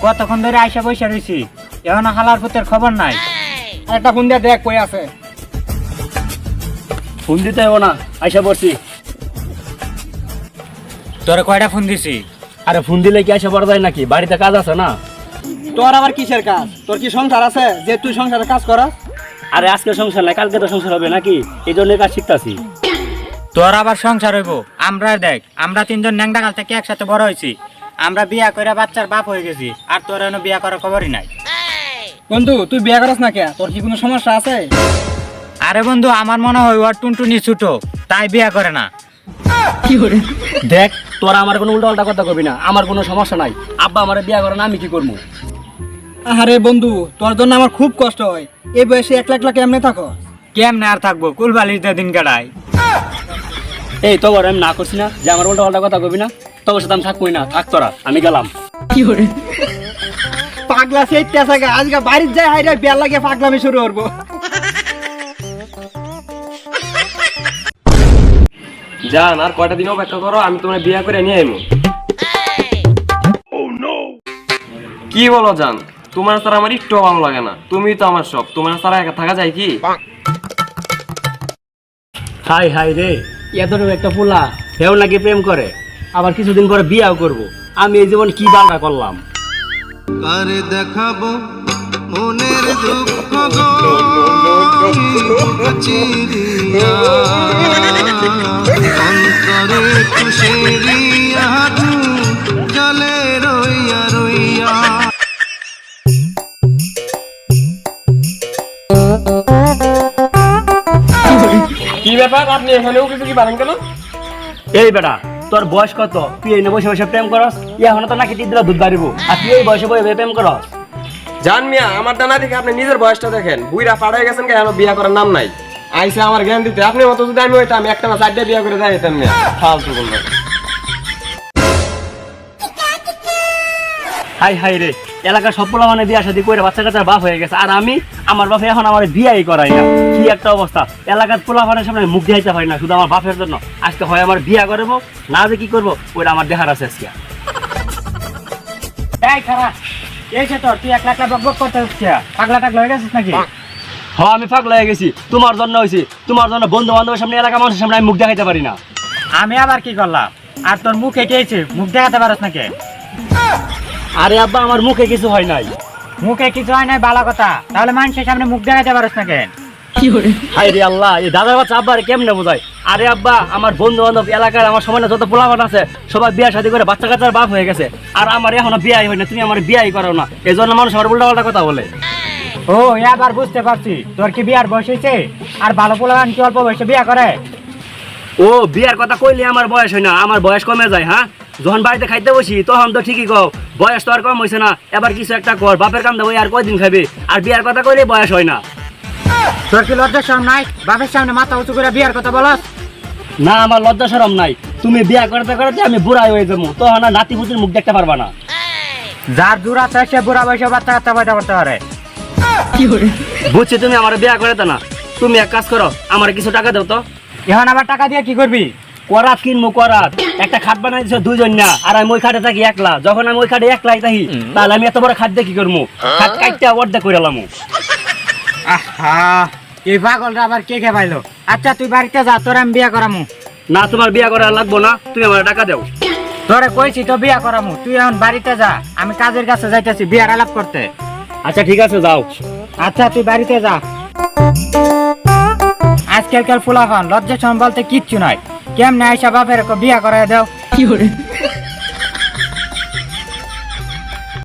কতক্ষণ ধরে আইসা বসে রয়েছি, এখন হালার পুতের খবর নাই। একটা ফোন দিয়ে দেখ কই আছে। ফোন দিতে হবো না, আইসা পড়ছি। তোরে কয়টা ফোন দিছি? আরে ফোন দিলে কি আইসা পড়া যায় নাকি? বাড়িতে কাজ আছে না। তোর আবার কিসের কাজ? তোর কি সংসার আছে যে তুই সংসারে কাজ করাস? আরে আজকে সংসার নাই, কালকে তো সংসার হবে নাকি, এই জন্য কাজ শিখতাছি। তোর আবার সংসার হইব? আমরা দেখ, আমরা তিনজন ন্যাংটা কাল থেকে একসাথে বড় হয়েছি, আমরা বিয়া করে বাচ্চার বাপ হয়ে গেছি, আর তোর এখনো বিয়া করার খবরই নাই। বন্ধু তুই বিয়ে করাস না কে? তোর কি কোনো সমস্যা আছে? আরে বন্ধু, আমার মনে হয় ওর টুনটুনি ছোট, তাই বিয়া করে না। দেখ, তোরা আমার কোনো উল্টা পাল্টা কথা কবি না, আমার কোনো সমস্যা নাই। আব্বা আমার বিয়া করে না, আমি কি করবো? আরে বন্ধু, তোর জন্য আমার খুব কষ্ট হয়। এই বয়সে একলা একলা কেমনে থাকো? কেমনে আর থাকবো, কুলবালিশ দিয়ে দিন কাটাই। এই তো আমি না করছি না যে আমার উল্টা পাল্টা কথা কবি না, তোর সাথে আমি থাকবোই না, থাক তোরা, আমি গেলাম। পাগলা সেই তেসাকে আজকে বাড়ির যায় হাইরে বিয়া লাগে পাগলামি শুরু করবো। জান, আর কয়টা দিন অপেক্ষা করো, আমি তোমার বিয়ে করে নিয়ে আইবো। কি বলো জান, তোমার ছাড়া আমার একটু ভালো লাগে না, তুমি তো আমার সব, তোমার ছাড়া একা থাকা যায় কি? হাই হাই রে, এতটুকু একটা পোলা হেও নাকি প্রেম করে, আবার কিছুদিন পরে বিয়াও করব। আমি এই জীবন কি বাংলা করলাম। কারে দেখাবো মনের দুঃখ গো চিরিয়া অন্তরে খুশিয়া জলে রইয়া রইয়া। কি ব্যাপার, আপনি এখানেও কিছু কি পারেন কেন? এই বেটা, তোর বয়স কত? তুই এই বসে বসে প্রেম করস? এখন তো নাকি তিনটা দুধ বাড়িব, আর তুই এই বয়সে বসে প্রেম করস? জান মিয়া, আমার ডানা দেখে আপনি নিজের বয়সটা দেখেন, বুইরা পাড়ায় গেছেন কেন, বিয়ে করার নাম নাই। আইসে আমার জ্ঞান দিতে, আপনি মতো যদি আমি হইতাম একটা না চারটে বিয়ে করে যাই যেতাম মিয়া, ফালতু বলবো। হাই হাই রে, এলাকার সব পোলা মানে বিয়া শাদী করে বাচ্চা কাচ্চার বাপ হয়ে গেছে, আর আমি আমার বাপে এখন আমার বিয়াই করাই না। কি একটা অবস্থা, এলাকার পোলা মানে সামনে মুখ দেখাইতে হয় না শুধু আমার বাপের জন্য। আজকে হয় আমার বিয়া করবো, না যে কি করবো ওইটা আমার দেখার আছে আজকে। এই খারাপ, এই সে তোর, তুই একলা একলা বক বক করতে হচ্ছে, পাগলা টাগলা হয়ে গেছিস নাকি? হ্যাঁ, আমি পাগল হয়ে গেছি, তোমার জন্য হয়েছি। তোমার জন্য বন্ধু বান্ধবের সামনে, এলাকা মানুষের সামনে আমি মুখ দেখাইতে পারি না। আমি আবার কি করলাম? আর তোর মুখ এঁটেছে, মুখ দেখাতে পারস নাকি? আরে আব্বা, আমার মুখে কিছু হয় নাই। মুখে কিছু হয় নাই ভালো কথা, তাহলে মানুষের সামনে মুখ দেখাতে পারস নাকি? হাই রে আল্লাহ, এই দাদার বাচ্চা আব্বা কেমনে বোঝায়? আরে আব্বা, আমার বন্ধু বান্ধব এলাকার আমার সমানে যত পোলাপান আছে সবাই বিয়া শাদী করে বাচ্চা কাচ্চার বাপ হয়ে গেছে, আর আমার এখনো বিয়াই হয় না। তুমি আমার বিয়াই করো না, এই জন্য মানুষ আমার উল্টা পাল্টা কথা বলে। ও, এবার বুঝতে পারছি, তোর কি বিয়ার বয়স হয়েছে? আর ভালো পোলাগান কি অল্প বয়সে বিয়া করে? ও, বিয়ার কথা কইলে আমার বয়স হয় না, আমার বয়স কমে যায়। হ্যাঁ, যখন বাড়িতে খাইতে বসি তখন তো ঠিকই কও বয়স তো আর কম হয়েছে না, এবার কিছু একটা কর, বাপের কাম দেবো আর কয়দিন খাবে, আর বিয়ার কথা কইলে বয়স হয় না। তোর কি লজ্জা শরম নাই? বাপের সামনে মাথা উঁচু করে বিয়ার কথা বলস? না, আমার লজ্জা শরম নাই। তুমি বিয়া করতে করতে আমি বুড়াই হয়ে যাবো, তখন আর নাতি পুতির মুখ দেখতে পারবা না। যার দূর আছে সে বুড়া বয়সে বাচ্চা কাচ্চা পয়দা করতে পারে। বুঝছি, তুমি আমার বিয়া করে না। তুমি এক কাজ করো, আমার কিছু টাকা দাও তো। এখন আবার টাকা দিয়ে কি করবি? করাত কিনবো, করাত। একটা খাট বানাই দিছো দুইজন না, আর আমি ওই খাটে থাকি একলা। যখন আমি ওই খাটে একলাই থাকি, তাহলে আমি এত বড় খাট দিয়ে কি করবো? খাট কাটতে অর্ধেক করে এলাম। আহা, এই পাগলটা আবার কে কে পাইলো? আচ্ছা তুই বাড়িতে যা, তোর আমি বিয়া করামু। না, তোমার বিয়া করা লাগবো না, তুমি আমার টাকা দাও। তোরে কইছি তো বিয়া করামু, তুই এখন বাড়িতে যা, আমি কাজের কাছে যাইতেছি বিয়ার আলাপ করতে। আচ্ছা ঠিক আছে, যাও। আচ্ছা তুই বাড়িতে যা। আজকালকার ফুলাফান লজ্জা সম্বলতে কিচ্ছু নাই, কেমনে আইসা বাপের বিয়া করাই দাও।